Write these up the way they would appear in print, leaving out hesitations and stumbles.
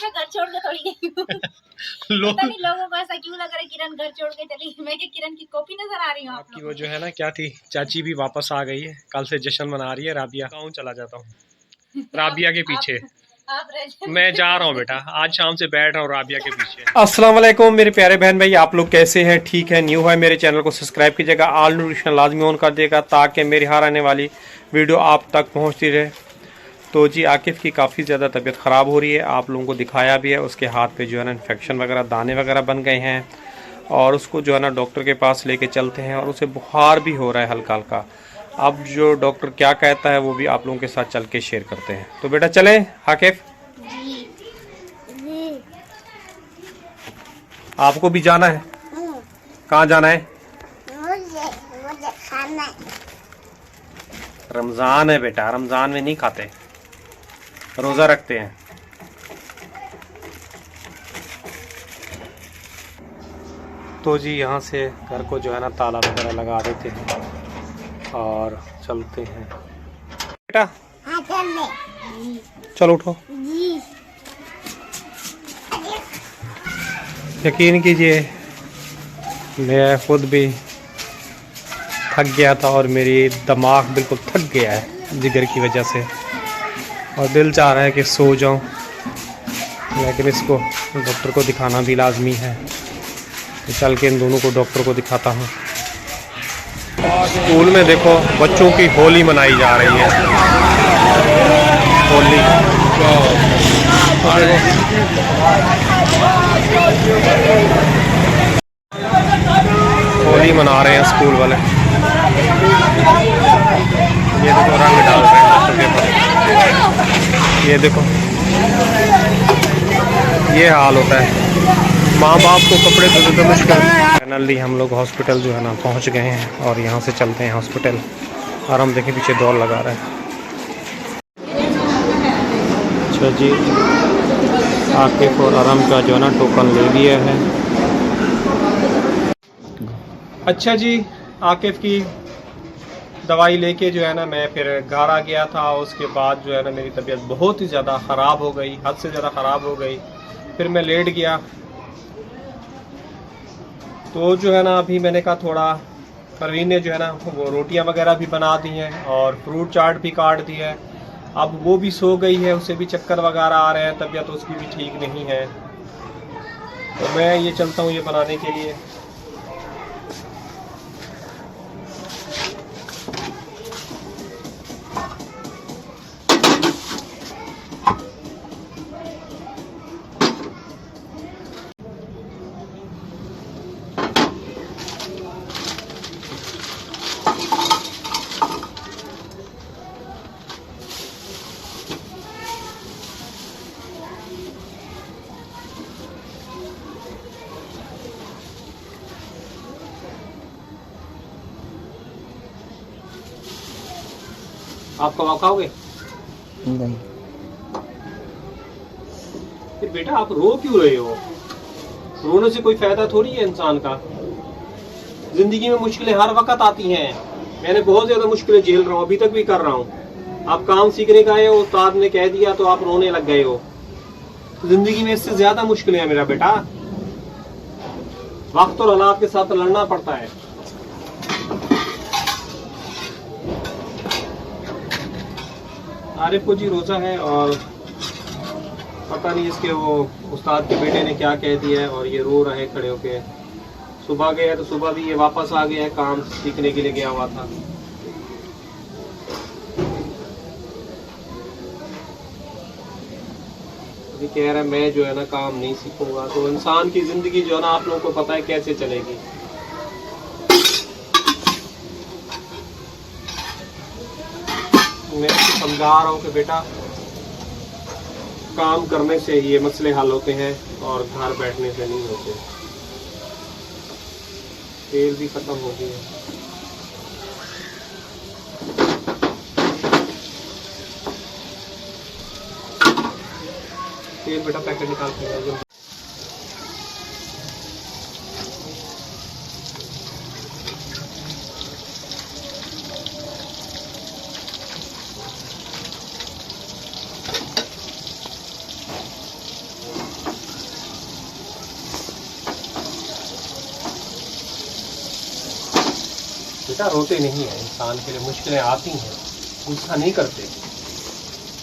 मैं घर छोड़ के थोड़ी गई हूँ। पता नहीं लोगों को ऐसा क्यों लग रहा है किरण घर छोड़ के चली। मैं क्या किरण की कॉपी नजर आ रही हूँ आपकी? वो जो है ना क्या थी, चाची भी वापस आ गई है, कल से जश्न मना रही है। राबिया गाँव चला जाता हूँ राबिया के पीछे। मैं जा रहा हूँ बेटा, आज शाम से बैठ रहा हूँ राबिया के पीछे। अस्सलाम वालेकुम मेरे प्यारे बहन भाई, आप लोग कैसे हैं? ठीक है? न्यू है मेरे चैनल को सब्सक्राइब कीजिएगा, ऑल नोटिफिकेशन लाजमी ऑन कर दिएगा ताकि मेरी हर आने वाली वीडियो आप तक पहुँचती रहे। तो जी आकिफ़ की काफ़ी ज़्यादा तबीयत ख़राब हो रही है, आप लोगों को दिखाया भी है। उसके हाथ पे जो है ना इन्फेक्शन वगैरह, दाने वगैरह बन गए हैं और उसको जो है ना डॉक्टर के पास लेके चलते हैं और उसे बुखार भी हो रहा है हल्का हल्का। अब जो डॉक्टर क्या कहता है वो भी आप लोगों के साथ चल के शेयर करते हैं। तो बेटा चले आकिफ़, आपको भी जाना है? कहाँ जाना है? मुझे खाना है। रमज़ान है बेटा, रमज़ान में नहीं खाते, रोज़ा रखते हैं। तो जी यहाँ से घर को जो है ना ताला वगैरह लगा देते हैं और चलते हैं। बेटा चलो उठो। यकीन कीजिए मैं खुद भी थक गया था और मेरी दिमाग बिल्कुल थक गया है जिगर की वजह से, और दिल चाह रहा है कि सो जाऊं, लेकिन इसको डॉक्टर को दिखाना भी लाजमी है। तो चल के इन दोनों को डॉक्टर को दिखाता हूं। स्कूल में देखो बच्चों की होली मनाई जा रही है। होली होली मना रहे हैं स्कूल वाले। ये देखो रंग डाल रहे हैं बच्चों के ऊपर। ये देखो ये हाल होता है, माँ बाप को कपड़े धोने तो मुश्किल। फाइनली हम लोग हॉस्पिटल जो है ना पहुँच गए हैं और यहाँ से चलते हैं हॉस्पिटल। और हम देखें पीछे दौड़ लगा रहा है। अच्छा जी आकिफ़ और आराम का जो है ना टोकन ले लिया है। अच्छा जी आकिफ़ की दवाई लेके जो है ना मैं फिर घर आ गया था। उसके बाद जो है ना मेरी तबीयत बहुत ही ज़्यादा ख़राब हो गई, हद से ज़्यादा ख़राब हो गई। फिर मैं लेट गया। तो जो है ना अभी मैंने कहा थोड़ा, परवीन ने जो है ना वो रोटियां वगैरह भी बना दी हैं और फ्रूट चाट भी काट दी है। अब वो भी सो गई है, उसे भी चक्कर वगैरह आ रहे हैं, तबीयत उसकी भी ठीक नहीं है। तो मैं ये चलता हूँ ये बनाने के लिए। आप कब खाओगे? नहीं। फिर बेटा आप रो क्यों रहे हो? रोने से कोई फायदा थोड़ी है इंसान का। जिंदगी में मुश्किलें हर वक्त आती हैं। मैंने बहुत ज्यादा मुश्किलें झेल रहा हूँ, अभी तक भी कर रहा हूँ। आप काम सीखने का है, उस्ताद ने कह दिया तो आप रोने लग गए हो। जिंदगी में इससे ज्यादा मुश्किलें हैं मेरा बेटा। वक्त और हालात के साथ लड़ना पड़ता है। आरिफ को जी रोजा है और पता नहीं इसके वो उस्ताद के बेटे ने क्या कह दिया है और ये रो रहे खड़े होके। सुबह गए तो सुबह भी ये वापस आ गया है, काम सीखने के लिए गया हुआ था। अभी कह रहा है मैं जो है ना काम नहीं सीखूंगा। तो इंसान की जिंदगी जो है ना आप लोगों को पता है कैसे चलेगी। मैं समझा रहा हूँ कि बेटा काम करने से ये मसले हल होते हैं और घर बैठने से नहीं होते। तेल भी खत्म हो गया है। तेल बेटा पैकेट निकाल के बेटा रोते नहीं है, इंसान के लिए मुश्किलें आती हैं, गुस्सा नहीं करते।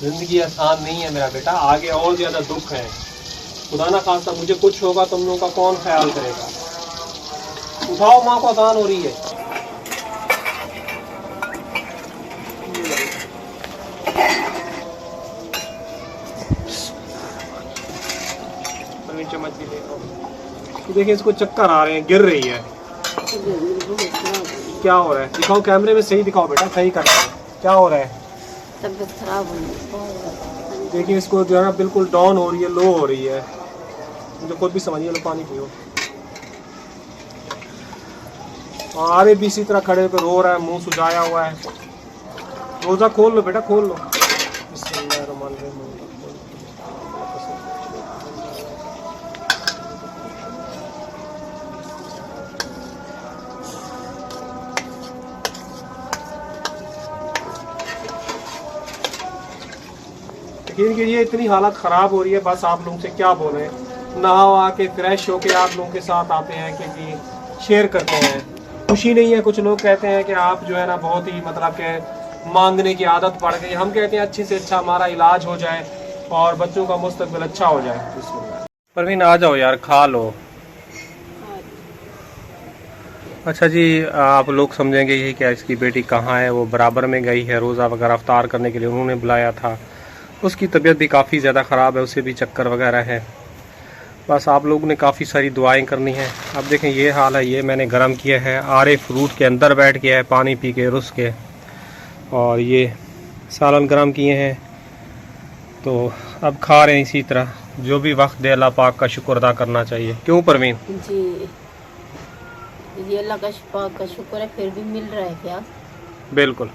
जिंदगी आसान नहीं है मेरा बेटा, आगे और ज़्यादा दुख है। खुदा ना खास्ता मुझे कुछ होगा, तुम लोगों का कौन ख्याल करेगा। उठाओ, माँ को अजान हो रही है। चम्मच भी देखो, देखिए इसको चक्कर आ रहे हैं, गिर रही है। क्या हो रहा है? दिखाओ कैमरे में, सही दिखाओ बेटा, सही कर रहा है। क्या हो रहा है? तबीयत खराब हो। देखिए इसको जो है ना बिल्कुल डाउन हो रही है, लो हो रही है। मुझे खुद भी समझिए। लो पानी पियो। आरे भी इसी तरह खड़े होकर रो रहा है, मुंह सुजाया हुआ है। रोजा खोल लो बेटा, खोल लो। यकीन कीजिए इतनी हालत ख़राब हो रही है, बस आप लोगों से क्या बोलें। नहा आके फ्रेश होके आप लोगों के साथ आते हैं कि जी शेयर करते हैं। खुशी नहीं है। कुछ लोग कहते हैं कि आप जो है ना बहुत ही मतलब के मांगने की आदत पड़ गई। हम कहते हैं अच्छे से अच्छा हमारा इलाज हो जाए और बच्चों का मुस्तकबिल अच्छा हो जाए। परवीन आ जाओ यार, खा लो। अच्छा जी, आप लोग समझेंगे यही क्या इसकी बेटी कहाँ है। वो बराबर में गई है रोज़ा वगैरह अफ्तार करने के लिए, उन्होंने बुलाया था। उसकी तबीयत भी काफ़ी ज़्यादा ख़राब है, उसे भी चक्कर वगैरह है। बस आप लोगों ने काफ़ी सारी दुआएं करनी हैं। अब देखें ये हाल है। ये मैंने गर्म किया है, आरे फ्रूट के अंदर बैठ गया है पानी पी के रुस के, और ये सालन गर्म किए हैं। तो अब खा रहे हैं इसी तरह। जो भी वक्त दे अल्लाह पाक का शुक्र अदा करना चाहिए। क्यों परवीन? जी, ये अल्लाह का शुक्र है, फिर भी मिल रहा है क्या? बिल्कुल।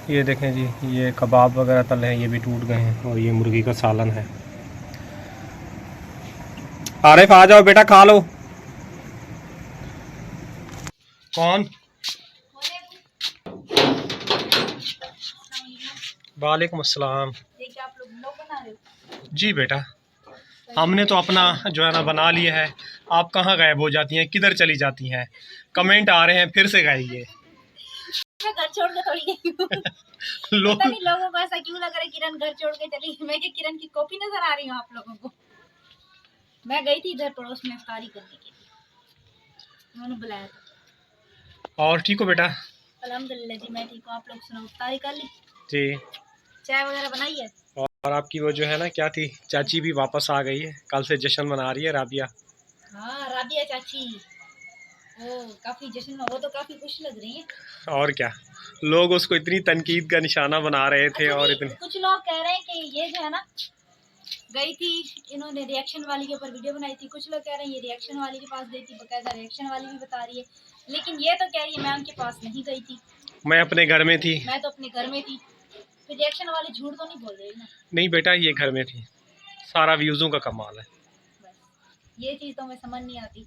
ये देखें जी, ये कबाब वगैरह तले हैं, ये भी टूट गए हैं, और ये मुर्गी का सालन है। आरिफ आ जाओ बेटा, खा लो। कौन? वालेकुम अस्सलाम। आप लोग ब्लॉग बना रहे हो? जी बेटा, हमने तो अपना जो है ना बना लिया है। आप कहाँ गायब हो जाती हैं, किधर चली जाती हैं? कमेंट आ रहे हैं फिर से गाइए। मैं घर छोड़ के थोड़ी गई हूँ। पता नहीं लोगों को ऐसा क्यों लग रहा है किरण घर छोड़ के चली। मैं कि किरण की कॉपी नजर आ रही हूँ आप लोगों को। मैं गई थी इधर पड़ोस में इफ्तारी करने के लिए, उन्होंने बुलाया था। और ठीक हो बेटा? अल्हम्दुलिल्लाह जी, मैं ठीक हूँ। आप लोग सुनाओ, इफ्तारी कर ली? जी। चाय वगैरह बनाई है? और आपकी वो जो है ना क्या थी, चाची भी वापस आ गई है। कल से जश्न मना रही है राबिया। हाँ, राबिया चाची, वो काफी जश्न में, वो तो काफी खुश लग रही है। और क्या, लोग उसको इतनी तनकीद का निशाना बना रहे थे। अच्छा, और इतने कुछ लोग कह रहे हैं कि ये जो है ना गई थी, इन्होंने रिएक्शन वाली के ऊपर वीडियो बनाई थी। कुछ लोग कह रहे हैं ये रिएक्शन वाली के पास गई थी, बकायदा रिएक्शन वाली भी बता रही है। लेकिन ये तो कह रही है मैं उनके पास नहीं गई थी, मैं अपने घर में थी। मैं तो अपने घर में थी। फिर रिएक्शन वाली झूठ तो नहीं बोल रही ना? नहीं बेटा, ये घर में थी। सारा व्यूज़ों का कमाल है। बस ये चीज़ तो मैं समझ नहीं आती।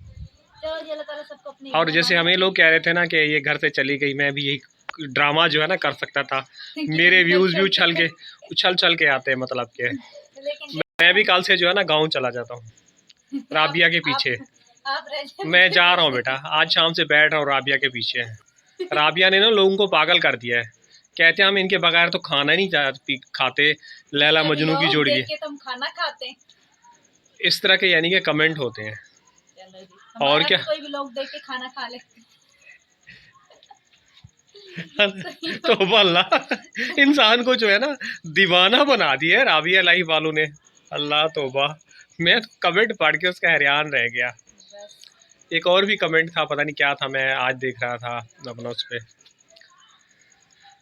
चलो जी, अल्लाह ताला सबको अपने। और जैसे हमें लोग कह रहे थे ना कि ये घर से चली गई, मैं भी यही ड्रामा जो है ना कर सकता था। मेरे व्यूज़ भी उछल चल के आते हैं, मतलब के लेकिन मैं भी कल से जो है ना गाँव चला जाता हूँ राबिया के पीछे। आप मैं जा रहा हूँ बेटा, आज शाम से बैठ रहा हूँ राबिया के पीछे। राबिया ने ना लोगों को पागल कर दिया है। कहते हैं हम इनके बगैर तो खाना नहीं खाते। लैला मजनू की जोड़ी है। तुम खाना खाते, इस तरह के यानी कि कमेंट होते हैं। और क्या, कोई भी लोग देख के खाना खा ले। तो अल्लाह इंसान को जो है ना दीवाना बना दिया है राबिया लाइफ वालों ने। अल्लाह तौबा, मैं तो कमेंट पढ़ के उसका हैरान रह गया। एक और भी कमेंट था, पता नहीं क्या था, मैं आज देख रहा था अपना उस पर।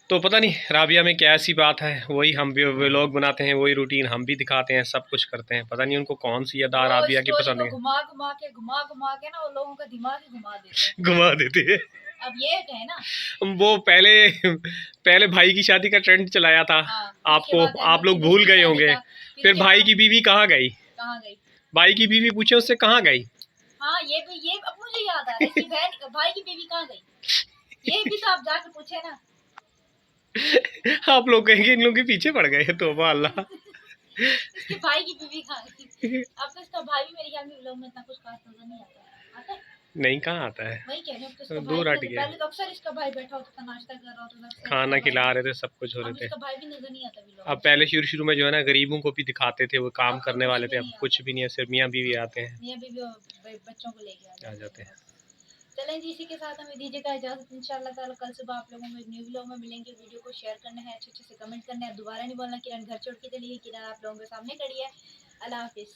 तो पता नहीं राबिया में क्या ऐसी बात है, वही हम भी व्लॉग बनाते हैं, वही रूटीन हम भी दिखाते हैं, सब कुछ करते हैं। पता नहीं उनको कौन सी अदा राबिया की पसंद है। घुमा घुमा के ना वो लोगों का दिमाग ही घुमा देते हैं। अब ये है ना, वो पहले भाई की शादी का ट्रेंड चलाया था। हाँ, आपको आप लोग भूल गए होंगे। फिर भाई की बीवी कहाँ गई? भाई की बीवी पूछे उससे कहाँ गई? हाँ, ये अब मुझे याद आ रहा है, इसकी बहन भाई की बीवी कहाँ गई, ये भी तो आप जाके पूछे ना। आप लोग कहेंगे इन लोगों के पीछे पड़ गए। तौबा अल्लाह। इसके भाई की बीवी कहाँ गई? अब तो इसका भाई भी मेरे ख्याल में व्लॉग में इतना कुछ खास नजर नहीं आता। नहीं, कहाँ आता है, वही कह रही हूँ, तो इसका दूर भाई हट भी नजर, गया। पहले तो अक्सर इसका भाई बैठा होता था, नाश्ता कर रहा होता था, खाना खिला रहे थे, सब कुछ हो अब रहे थे। इसका भाई भी नजर नहीं आता vlog अब में। पहले शुरू शुरू में जो है ना गरीबों को भी दिखाते थे, वो काम अब तो करने कुछ वाले भी थे, अब नहीं कुछ आता, भी नहीं है, सिर्फ मियाँ बीवी आते हैं, मियाँ बीवी और बच्चों को लेके आ आ जाते जाते हैं हैं। बस। चलें जी, इसी के साथ हमें दीजिएगा इजाजत, इंशाल्लाह ताला कल सुबह आप लोगों को एक न्यू व्लॉग में मिलेंगे। वीडियो को शेयर करना है, अच्छे अच्छे से कमेंट करना है, दोबारा नहीं बोलना किरण घर छोड़ के चली गई, किरण आप लोगों के सामने खड़ी है। अल्लाह हाफिज़।